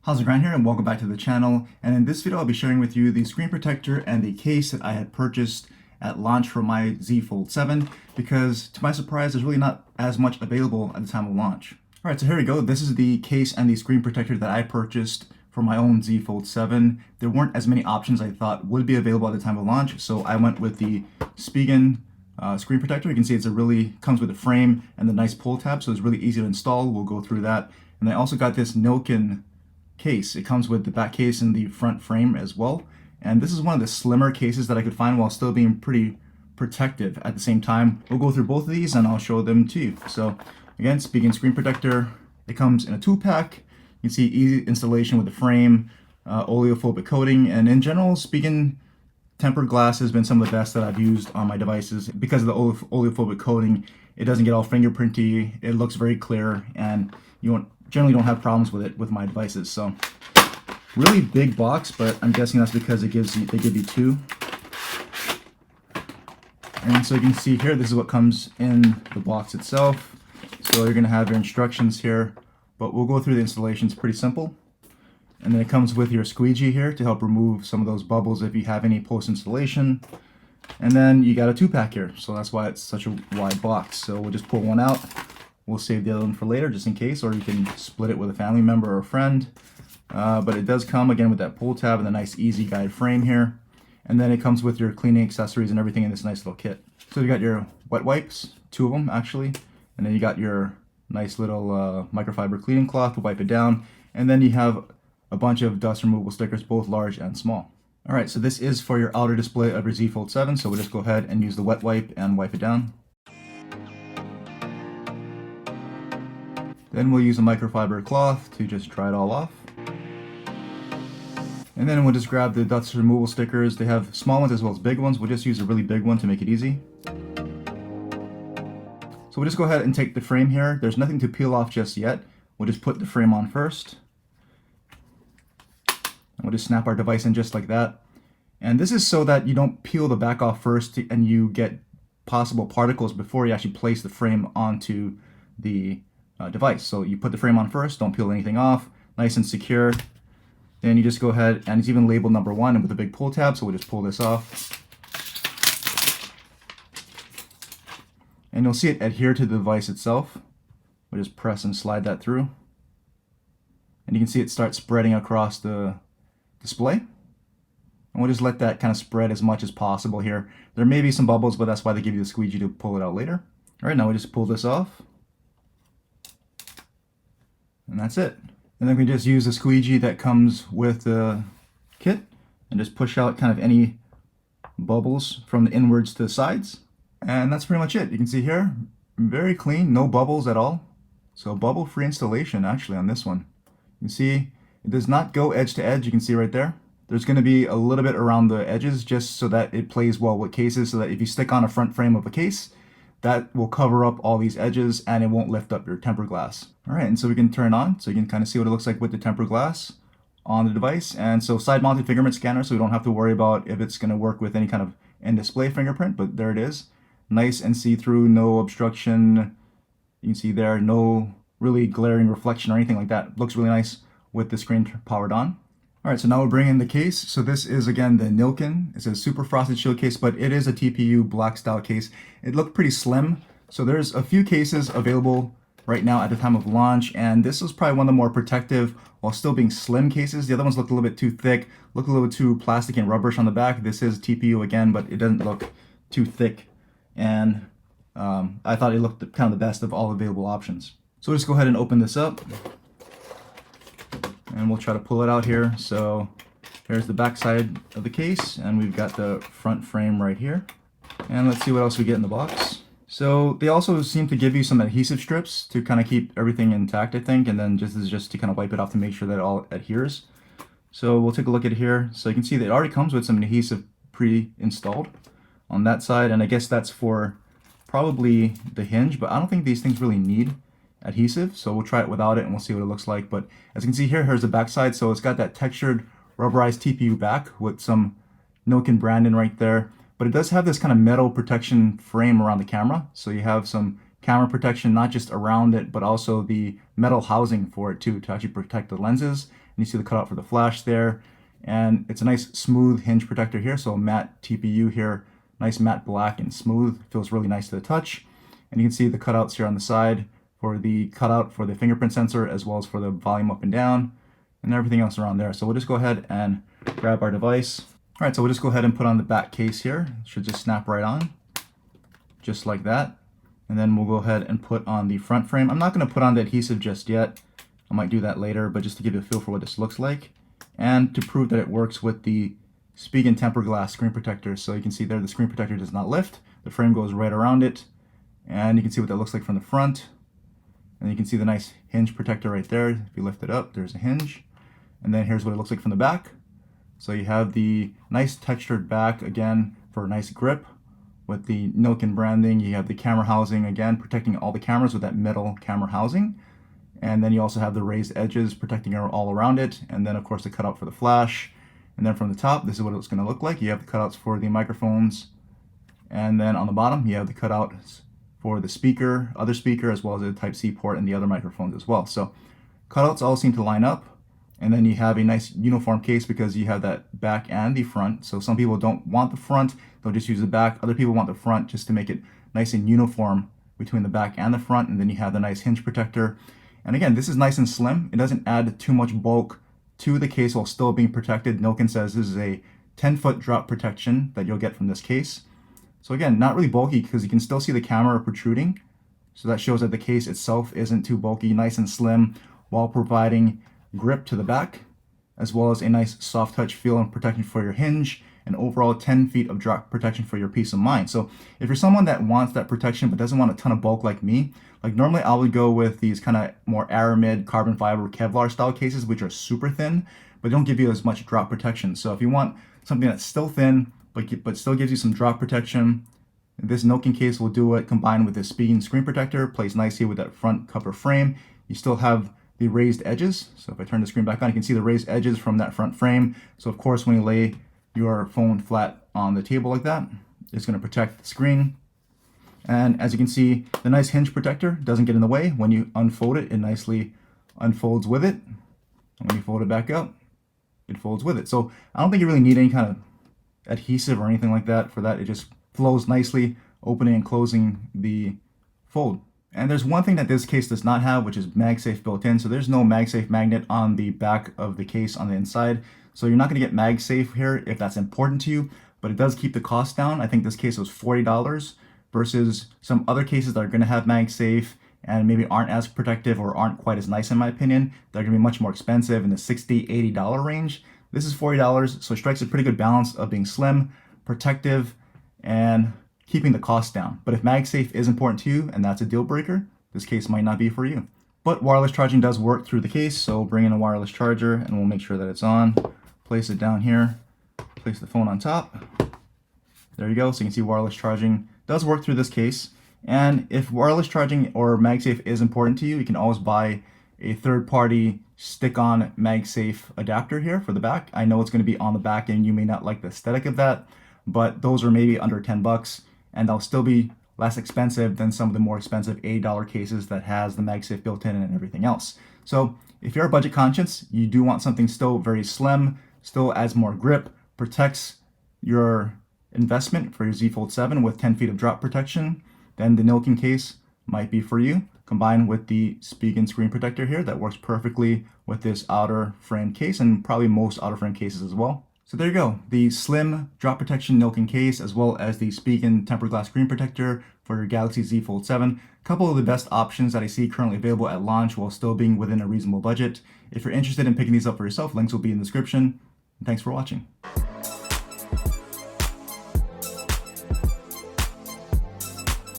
How's it going here, and welcome back to the channel. And in this video I'll be sharing with you the screen protector and the case that I had purchased at launch for my Z Fold 7, because to my surprise there's really not as much available at the time of launch. Alright, so here we go. This is the case and the screen protector that I purchased for my own Z Fold 7. There weren't as many options I thought would be available at the time of launch, so I went with the Spigen screen protector. You can see comes with a frame and the nice pull tab, so it's really easy to install. We'll go through that. And I also got this Nilken case. It comes with the back case and the front frame as well. And this is one of the slimmer cases that I could find while still being pretty protective at the same time. We'll go through both of these and I'll show them to you. So again, Spigen screen protector. It comes in a 2-pack. You can see easy installation with the frame, oleophobic coating, and in general, Spigen tempered glass has been some of the best that I've used on my devices. Because of the oleophobic coating, it doesn't get all fingerprinty, it looks very clear, and you generally don't have problems with it with my devices. So really big box, but I'm guessing that's because they give you two. And so you can see here, this is what comes in the box itself. So you're going to have your instructions here, but we'll go through the installation. It's pretty simple. And then it comes with your squeegee here to help remove some of those bubbles if you have any post-installation. And then you got a 2-pack here, so that's why it's such a wide box. So we'll just pull one out. We'll save the other one for later just in case, or you can split it with a family member or a friend. But it does come again with that pull tab and the nice easy guide frame here. And then it comes with your cleaning accessories and everything in this nice little kit. So you got your wet wipes, 2 of them actually. And then you got your nice little microfiber cleaning cloth to wipe it down. And then you have a bunch of dust removal stickers, both large and small. Alright, so this is for your outer display of your Z Fold 7, so we'll just go ahead and use the wet wipe and wipe it down. Then we'll use a microfiber cloth to just dry it all off. And then we'll just grab the dust removal stickers. They have small ones as well as big ones. We'll just use a really big one to make it easy. So we'll just go ahead and take the frame here. There's nothing to peel off just yet. We'll just put the frame on first. And we'll just snap our device in just like that. And this is so that you don't peel the back off first and you get possible particles before you actually place the frame onto the device. So you put the frame on first, don't peel anything off, nice and secure. Then you just go ahead, and it's even labeled number 1 and with a big pull tab, so we'll just pull this off. And you'll see it adhere to the device itself. We'll just press and slide that through. And you can see it start spreading across the display. And we'll just let that kind of spread as much as possible here. There may be some bubbles, but that's why they give you the squeegee to pull it out later. Alright, now we just pull this off. And that's it. And then we just use the squeegee that comes with the kit and just push out kind of any bubbles from the inwards to the sides. And that's pretty much it. You can see here, very clean, no bubbles at all. So bubble-free installation actually on this one. You can see it does not go edge to edge. You can see right there. There's going to be a little bit around the edges just so that it plays well with cases, so that if you stick on a front frame of a case, that will cover up all these edges and it won't lift up your tempered glass. Alright, and so we can turn it on so you can kind of see what it looks like with the tempered glass on the device. And so side mounted fingerprint scanner, so we don't have to worry about if it's going to work with any kind of in-display fingerprint, but there it is. Nice and see-through, no obstruction. You can see there, no really glaring reflection or anything like that. Looks really nice with the screen powered on. Alright, so now we'll bring in the case. So this is again the Nilken. It's a super frosted shield case, but it is a TPU black style case. It looked pretty slim. So there's a few cases available right now at the time of launch, and this was probably one of the more protective while still being slim cases. The other ones looked a little bit too thick, looked a little bit too plastic and rubberish on the back. This is TPU again, but it doesn't look too thick. And I thought it looked kind of the best of all available options. So we'll just go ahead and open this up. And we'll try to pull it out here. So here's the back side of the case, and we've got the front frame right here. And let's see what else we get in the box. So they also seem to give you some adhesive strips to kind of keep everything intact, I think, and then just to kind of wipe it off to make sure that it all adheres. So we'll take a look at it here. So you can see that it already comes with some adhesive pre-installed on that side, and I guess that's for probably the hinge, but I don't think these things really need adhesive, so we'll try it without it and we'll see what it looks like. But as you can see here, here's the back side. So it's got that textured rubberized TPU back with some Nilken branding right there, but it does have this kind of metal protection frame around the camera, so you have some camera protection not just around it but also the metal housing for it too, to actually protect the lenses and you see the cutout for the flash there. And it's a nice smooth hinge protector here, so matte TPU here, nice matte black and smooth, feels really nice to the touch. And you can see the cutouts here on the side for the cutout for the fingerprint sensor, as well as for the volume up and down, and everything else around there. So we'll just go ahead and grab our device. All right, so we'll just go ahead and put on the back case here. It should just snap right on, just like that. And then we'll go ahead and put on the front frame. I'm not gonna put on the adhesive just yet. I might do that later, but just to give you a feel for what this looks like, and to prove that it works with the Spigen tempered glass screen protector. So you can see there the screen protector does not lift. The frame goes right around it, and you can see what that looks like from the front. And you can see the nice hinge protector right there. If you lift it up, there's a hinge. And then here's what it looks like from the back. So you have the nice textured back again for a nice grip with the Nilkin branding. You have the camera housing again, protecting all the cameras with that metal camera housing. And then you also have the raised edges protecting all around it. And then of course the cutout for the flash. And then from the top, this is what it's going to look like. You have the cutouts for the microphones. And then on the bottom, you have the cutouts for the speaker, other speaker, as well as the Type-C port and the other microphones as well. So cutouts all seem to line up. And then you have a nice uniform case because you have that back and the front. So some people don't want the front, they'll just use the back. Other people want the front just to make it nice and uniform between the back and the front. And then you have the nice hinge protector. And again, this is nice and slim. It doesn't add too much bulk to the case while still being protected. Nilkin says this is a 10-foot drop protection that you'll get from this case. So again, not really bulky because you can still see the camera protruding. So that shows that the case itself isn't too bulky, nice and slim, while providing grip to the back, as well as a nice soft touch feel and protection for your hinge, and overall 10 feet of drop protection for your peace of mind. So if you're someone that wants that protection but doesn't want a ton of bulk like me, like normally I would go with these kind of more aramid carbon fiber Kevlar style cases, which are super thin, but don't give you as much drop protection. So if you want something that's still thin, but still gives you some drop protection, this Nilkin case will do it combined with this Spigen screen protector, plays nicely with that front cover frame. You still have the raised edges. So if I turn the screen back on, you can see the raised edges from that front frame. So of course, when you lay your phone flat on the table like that, it's going to protect the screen. And as you can see, the nice hinge protector doesn't get in the way. When you unfold it, it nicely unfolds with it. And when you fold it back up, it folds with it. So I don't think you really need any kind of adhesive or anything like that for that. It just flows nicely, opening and closing the fold. And there's one thing that this case does not have, which is MagSafe built in. So there's no MagSafe magnet on the back of the case on the inside. So you're not going to get MagSafe here if that's important to you, but it does keep the cost down. I think this case was $40 versus some other cases that are going to have MagSafe and maybe aren't as protective or aren't quite as nice in my opinion. They're going to be much more expensive in the $60, $80 range. This is $40, so it strikes a pretty good balance of being slim, protective, and keeping the cost down. But if MagSafe is important to you and that's a deal breaker, this case might not be for you. But wireless charging does work through the case, so bring in a wireless charger and we'll make sure that it's on. Place it down here, place the phone on top. There you go, so you can see wireless charging does work through this case. And if wireless charging or MagSafe is important to you, you can always buy a third-party stick-on MagSafe adapter here for the back. I know it's going to be on the back and you may not like the aesthetic of that, but those are maybe under 10 bucks and they'll still be less expensive than some of the more expensive $80 cases that has the MagSafe built in and everything else. So if you're budget conscious, you do want something still very slim, still adds more grip, protects your investment for your Z Fold 7 with 10 feet of drop protection, then the Nilkin case might be for you, combined with the Spigen screen protector here that works perfectly with this outer frame case and probably most outer frame cases as well. So there you go, the slim drop protection Nilkin case as well as the Spigen tempered glass screen protector for your Galaxy Z Fold 7. A couple of the best options that I see currently available at launch while still being within a reasonable budget. If you're interested in picking these up for yourself, links will be in the description. And thanks for watching.